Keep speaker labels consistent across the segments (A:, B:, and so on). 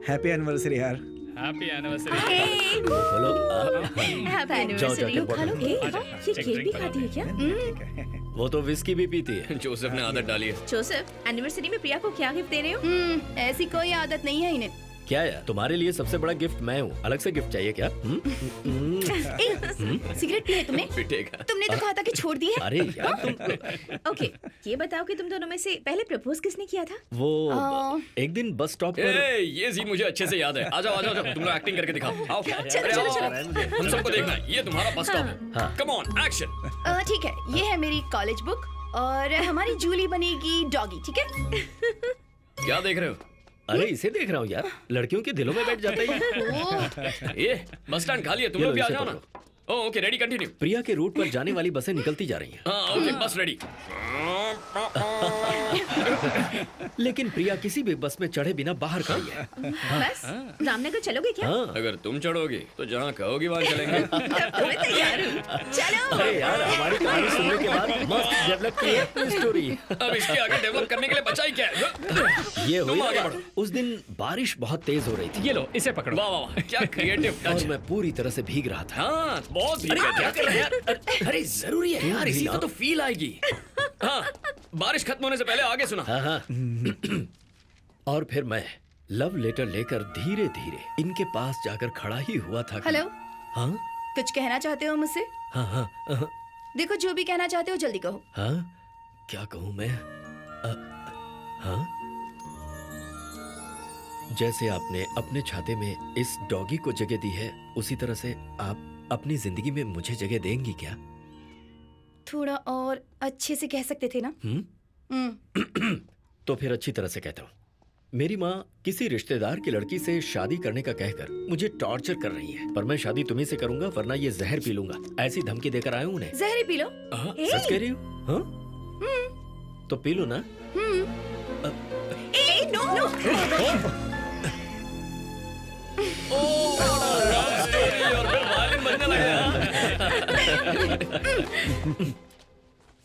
A: Happy anniversary यार।
B: Happy anniversary.
C: बोलो
D: happy anniversary.
C: जाओ,
D: खा लो
C: जाके
D: ये केक भी खाती है क्या?
C: वो तो विस्की भी पीती है।
E: जोसेफ ने आदत डाली है।
D: जोसेफ, एनिवर्सरी में प्रिया को क्या गिफ्ट दे रहे हो?
F: ऐसी कोई आदत नहीं है इन्हें।
C: क्या यार, तुम्हारे लिए सबसे बड़ा गिफ्ट मैं हूँ, अलग से गिफ्ट चाहिए क्या?
D: सिगरेट पी है तुमने?
E: पिटेगा।
F: तुमने तो कहा था कि छोड़ दी है।
C: अरे यार तुम
D: ओके, ये बताओ कि तुम दोनों में से पहले प्रपोज किसने किया था?
C: वो एक दिन बस स्टॉप पर
E: ये सीन मुझे अच्छे से याद है। आ जाओ तुम लोग एक्टिंग करके दिखाओ। आओ
D: चलो, चलो, चलो।
E: हम सबको देखना है। ये तुम्हारा बस स्टॉप है।
C: हाँ।
E: Come on action.
F: ठीक है, ये है मेरी कॉलेज बुक और हमारी जूली बनेगी डॉगी, ठीक है?
E: क्या देख रहे हो?
C: अरे इसे देख रहा हूँ यार, लड़कियों के दिलों में बैठ जाता है।
E: ये बस स्टैंड खाली है, तुम
C: ये
E: लोग भी
C: लो,
E: आ
C: इसे
E: जाओ ना। Okay ready, continue.
C: प्रिया के रूट पर जाने वाली बसें निकलती जा रही हैं।
E: हाँ ओके बस रेडी।
C: लेकिन प्रिया किसी भी बस में चढ़े बिना बाहर खड़ी है।
D: बस रामनगर चलोगे क्या?
C: हाँ।
E: अगर तुम चढ़ोगी तो जहाँ कहोगी वहाँ चलेंगे।
D: मैं तैयार हूँ। चलो।
C: अरे यार, हमारी कहानी सुनने के बाद मस्त डेवलप की है अपनी स्टोरी।
E: अब इसके आगे डेवलप करने के लिए बचा ही क्या है?
C: ये
E: तुम आगे
C: हुई
E: बढ़ो।
C: उस दिन बारिश बहुत तेज हो रही थी
B: ये लो, इसे पकड़ो।
E: वाह वाह वाह, क्या क्रिएटिव टच।
C: और मैं पूरी तरह से भीग रहा था।
E: हाँ बहुत भीग गए। क्या कर रहे हैं यार? अरे जरूरी है यार, इसी को तो फील आएगी। हाँ बारिश खत्म होने से पहले आगे सुना।
C: हाँ हाँ। और फिर मैं लव लेटर लेकर धीरे धीरे इनके पास जाकर खड़ा ही हुआ था कि-
F: हेलो,
C: हाँ
F: कुछ कहना चाहते हो मुझसे?
C: हाँ हाँ हाँ
F: देखो, जो भी कहना चाहते हो जल्दी कहो।
C: हाँ, क्या कहूँ मैं? हाँ, जैसे आपने अपने छाते में इस डॉगी को जगह दी है, उसी तरह से आप अपनी जिंदगी में मुझे जगह देंगी क्या?
F: थोड़ा और अच्छे से कह सकते थे ना।
C: तो फिर अच्छी तरह से कहता हूँ। मेरी माँ किसी रिश्तेदार की लड़की से शादी करने का कहकर मुझे टॉर्चर कर रही है, पर मैं शादी तुम्ही से करूंगा वरना ये जहर पी लूंगा, ऐसी धमकी देकर आया हूँ उन्हें।
F: जहरी पी लो।
C: सच कह रही हूँ? हाँ? तो पी लो ना।
F: नो।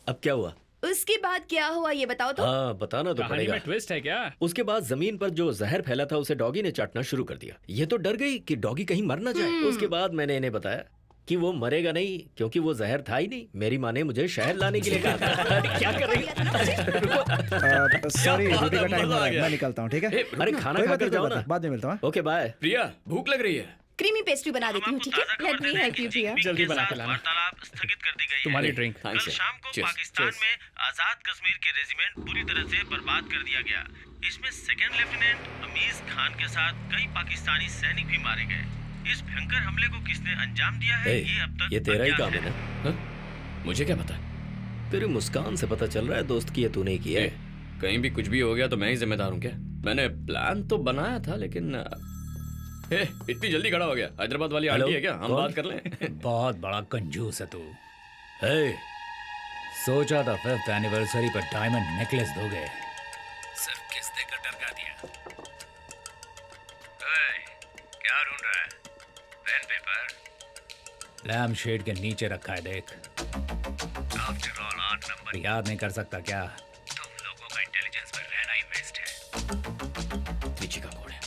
C: अब क्या हुआ?
F: उसके बाद क्या हुआ ये बताओ तो।
C: हाँ बताना तो
B: कहानी
C: पड़ेगा।
B: में ट्विस्ट है क्या?
C: उसके बाद जमीन पर जो जहर फैला था उसे डॉगी ने चाटना शुरू कर दिया। ये तो डर गई कि डॉगी कहीं मर ना जाए। उसके बाद मैंने इन्हें बताया कि वो मरेगा नहीं, क्योंकि वो जहर था ही नहीं। मेरी माँ ने मुझे शहर लाने के लिए कहा था। क्या कर रही है?
A: सॉरी, ड्यूटी का टाइम हो रहा है, मैं निकलता हूँ, ठीक है?
C: अरे खाना
A: कोई बात
C: खाकर
A: नहीं,
C: जाओ
A: कोई बात
C: ना।
A: नहीं, बाद में मिलता हूँ।
C: Okay bye.
E: प्रिया भूख लग रही है।
F: क्रीमी पेस्ट्री बना देती हूँ, ठीक है? लेट मी हेल्प यू प्रिया।
B: जल्दी बना के लाना।
G: वार्तालाप स्थगित कर दी गई है।
B: तुम्हारी ड्रिंक।
G: कल शाम को पाकिस्तान में आजाद कश्मीर के रेजिमेंट पूरी तरह से बर्बाद कर दिया गया। इसमें सेकंड लेफ्टिनेंट अमीज खान के साथ कई पाकिस्तानी सैनिक भी मारे गए। इस भयंकर हमले को किसने अंजाम दिया है, ये अब तक
C: ये तेरा ही
G: अज्ञात
C: काम है ना?
E: हाँ? मुझे क्या पता?
C: तेरी मुस्कान से पता चल रहा है दोस्त की ये तूने की है।
E: कहीं भी कुछ भी हो गया तो मैं ही जिम्मेदार हूँ क्या? मैंने प्लान तो बनाया था लेकिन इतनी जल्दी खड़ा हो गया। हैदराबाद वाली
C: हेलो,
E: आंटी है क्या? हम
C: कौन?
E: बात कर लें।
H: बहुत बड़ा कंजूस है तू।
C: हे,
H: सोचा था 5th एनिवर्सरी पर डायमंड नेकलेस दोगे, सिर्फ किस देकर डरका दिया।
G: क्या ढूंढ रहा है? Pen paper?
H: लैम्प शेड के नीचे रखा है, देख।
G: After all 8 number.
H: याद नहीं कर सकता क्या?
G: तुम लोगों का इंटेलिजेंस पर रहना ही वेस्ट है।
E: पीछे का मोड़ है।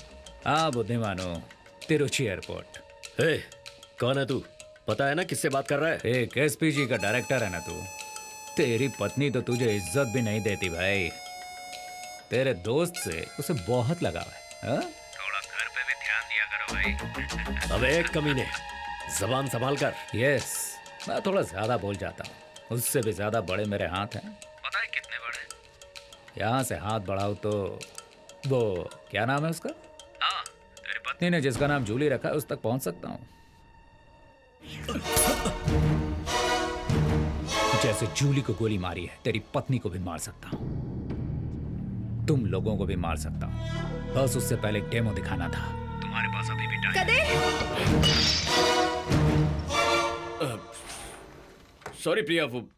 H: हाँ बुद्धिमानो, तिरुचि एयरपोर्ट।
C: हे, कौन है तू? पता है ना किससे बात कर रहा है?
H: एक एसपीजी का डायरेक्टर है ना तू। तेरी पत्नी तो तुझे इज्जत भी नहीं देती भाई। तेरे दोस्त से उसे बहुत लगाव है, हाँ?
G: थोड़ा घर पे भी ध्यान दिया करो भाई।
C: अबे कमीने, जबान संभाल कर।
H: यस, मैं थोड़ा ज्यादा बोल जाता हूँ, उससे भी ज्यादा बड़े मेरे हाथ हैं।
G: पता है कितने बड़े?
H: यहाँ से हाथ बढ़ाओ तो वो क्या नाम है उसका?
G: हाँ, तेरी
H: पत्नी ने जिसका नाम जूली रखा है उस तक पहुंच सकता हूँ। जैसे जूली को गोली मारी है, तेरी पत्नी को भी मार सकता हूँ, तुम लोगों को भी मार सकता हूँ। बस उससे पहले एक डेमो दिखाना था।
G: तुम्हारे पास अभी भी टाइम।
E: सॉरी प्रिया, वो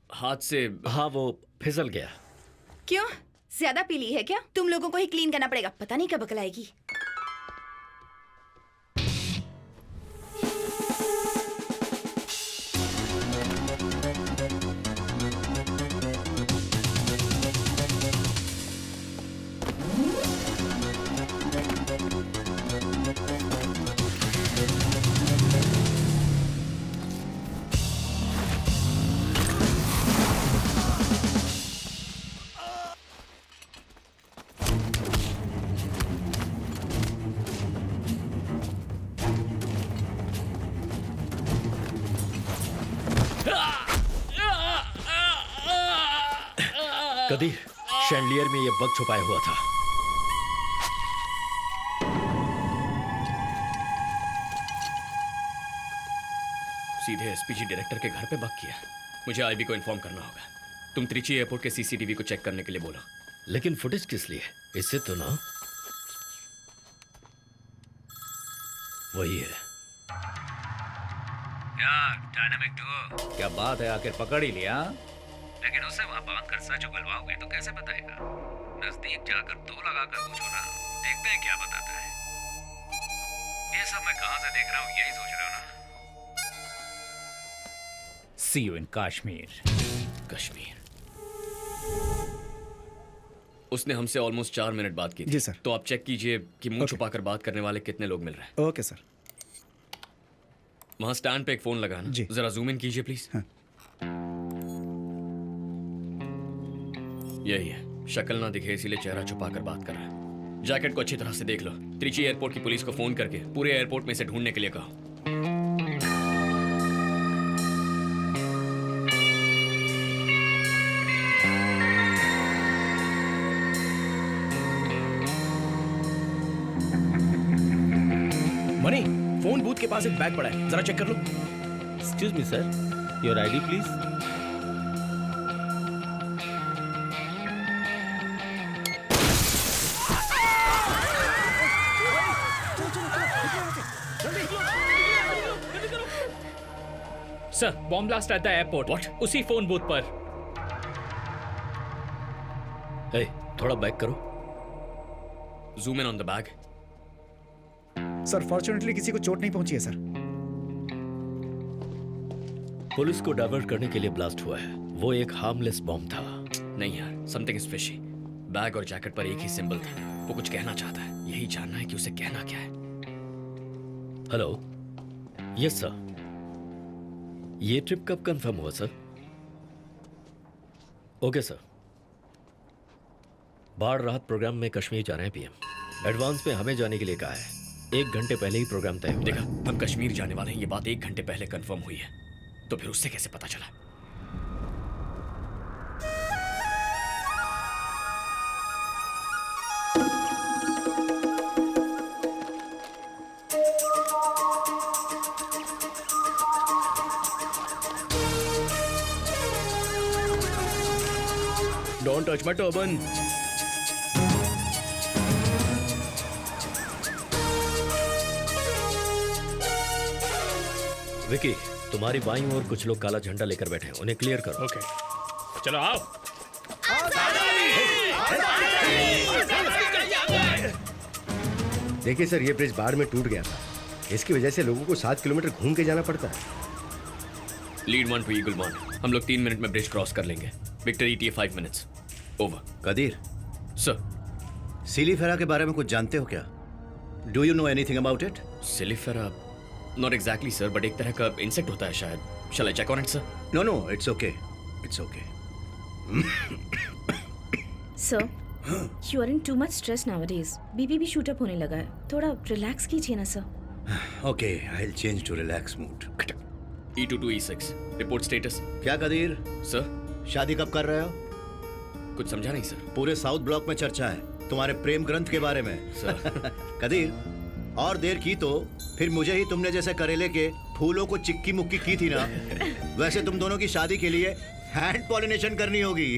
E: हाथ से।
C: हाँ वो फिसल गया।
F: क्यों, ज्यादा पी ली है क्या? तुम लोगों को ही क्लीन करना पड़ेगा, पता नहीं कब अकल आएगी।
C: कदीर, शैंडलियर में ये बग छुपाया हुआ था।
E: सीधे एसपीजी डायरेक्टर के घर पे बग किया। मुझे आईबी को इन्फॉर्म करना होगा। तुम त्रिची एयरपोर्ट के सीसीटीवी को चेक करने के लिए बोलो।
C: लेकिन फुटेज किस लिए? इससे तो ना वही है।
H: यार डायनामिक डुओ, क्या बात है, आखिर पकड़ ही लिया। लेकिन उसे वहां बांध कर सच उगलवाओगे तो कैसे बताएगा? नजदीक जाकर दो लगाकर पूछो ना, देखते हैं क्या बताता है। ये सब मैं कहां से देख रहा हूं, यही सोच रहे हो ना? See you in Kashmir.
E: Kashmir. उसने हमसे ऑलमोस्ट 4 मिनट बात की थी।
A: जी सर।
E: तो आप चेक कीजिए कि मुंह
A: ओके।
E: छुपाकर बात करने वाले कितने लोग मिल रहे हैं।
A: Okay sir.
E: वहां स्टैंड पे एक फोन लगा ना,
A: जी।
E: जरा जूम इन कीजिए प्लीज।
A: हाँ।
E: यही है, शक्ल ना दिखे इसीलिए चेहरा छुपाकर बात कर रहा है। जैकेट को अच्छी तरह से देख लो। त्रिची एयरपोर्ट की पुलिस को फोन करके पूरे एयरपोर्ट में से ढूंढने के लिए कहो।
B: मनी, फोन बूथ के पास एक बैग पड़ा है, जरा चेक कर लो।
I: Excuse me sir, your ID please.
B: Sir, bomb blast at the airport.
E: What?
B: उसी फोन बूथ पर।
C: हे, थोड़ा बैक करो।
E: Zoom in on the bag.
A: Sir fortunately किसी को चोट नहीं पहुंची है सर।
C: पुलिस को डाइवर्ट करने के लिए ब्लास्ट हुआ है। वो एक हार्मलेस बॉम्ब था।
E: नहीं यार, समथिंग इज फिशी। बैग और जैकेट पर एक ही सिंबल था। वो कुछ कहना चाहता है, यही जानना है कि उसे कहना क्या है।
C: Hello, yes sir. ये ट्रिप कब कंफर्म हुआ सर? Okay sir. बाढ़ राहत प्रोग्राम में कश्मीर जा रहे हैं पीएम। एडवांस में हमें जाने के लिए कहा है। 1 घंटे पहले ही प्रोग्राम तय हुआ है।
E: देखा, हम कश्मीर जाने वाले हैं, ये बात 1 घंटे पहले कंफर्म हुई है। तो फिर उससे कैसे पता चला?
B: Don't touch my turban.
C: Vicky, तुम्हारी बाईं ओर कुछ लोग काला झंडा लेकर बैठे हैं, उन्हें क्लियर करो।
B: ओके, चलो आओ।
J: देखिए सर, ये ब्रिज बाढ़ में टूट गया था। इसकी वजह से लोगों को 7 किलोमीटर घूम के जाना पड़ता है।
E: Lead 1 to eagle 1। हम लोग 3 मिनट में ब्रिज क्रॉस कर लेंगे। Victor ETA 5 minutes. Over.
J: Qadeer,
E: sir.
J: सिलीफेरा के बारे में कुछ जानते हो क्या? Do you know anything about it?
E: सिलिफेरा? नॉट एग्जैक्टली सर, बट एक तरह का इंसेक्ट होता है शायद। Shall I check on it sir?
J: No no, it's okay, it's okay.
D: Sir, you are in too much stress nowadays. BP भी shoot up होने लगा है। थोड़ा रिलैक्स कीजिए ना sir.
J: Okay, I will change to relax mood.
E: E2 to E6 report status.
J: क्या Kadir,
E: sir?
J: शादी कब कर रहे हो?
E: कुछ समझा नहीं सर।
J: पूरे साउथ ब्लॉक में चर्चा है तुम्हारे प्रेम ग्रंथ के बारे में।
E: सर।
J: कदीर, और देर की तो फिर मुझे ही तुमने जैसे करेले के फूलों को चिक्की मुक्की की थी ना, वैसे तुम दोनों की शादी के लिए हैंड पॉलिनेशन करनी होगी।